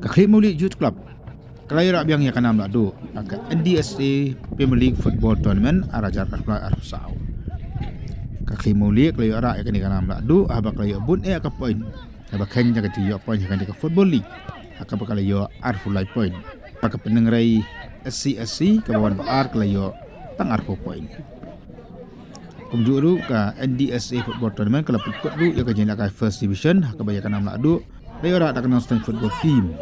Kaklik Muli Youth Club Kelaya rak biang ya kanam la do ka NDSA Premier League Football Tournament arajar arfla arusau. Kaklik Muli kelaya rak ya kanam la do aba kelaya bun ka point. Aba kan jaga tiyo point kan ka Football League. Aka kelaya arfulai point. Paka penengrai SC kawan baar kelaya tang arfu point. Kumjuru ka NDSA Football Tournament kalau ikut du ya kajin ka First Division hakabayakan nam la do. Kelaya rak dak Northern Football Team.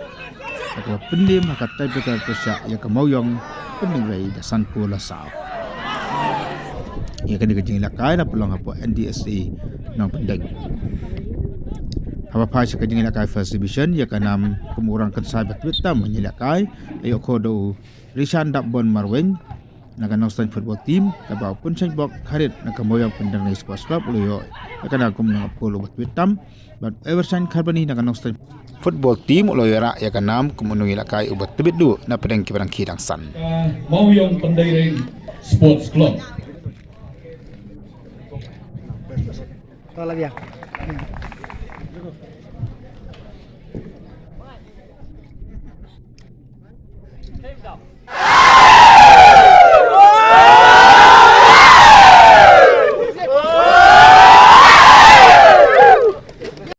Atau pendim akan typical pesyak yang kemoyong peningrai dasan pula sao. Ia kena kejeng ilakai lah peluang apa NDSA nang pendeng. Apa pas kejeng ilakai First Division ia kena kemurang kesabat hitam menyilakai ayok kodo Rishan Dabon Marwen naga Northern Football Team kabau pun senbok harit naga kemoyong pendeng Sports Club ulo kena kum nang polo hitam but Everson Carboni naga Northern Football Team ulo yara ya kanam kumunung ilakai ubat tebit du na pedang kibarang kidang san. Mauyong Pandairing Sports Club. Tolak ya.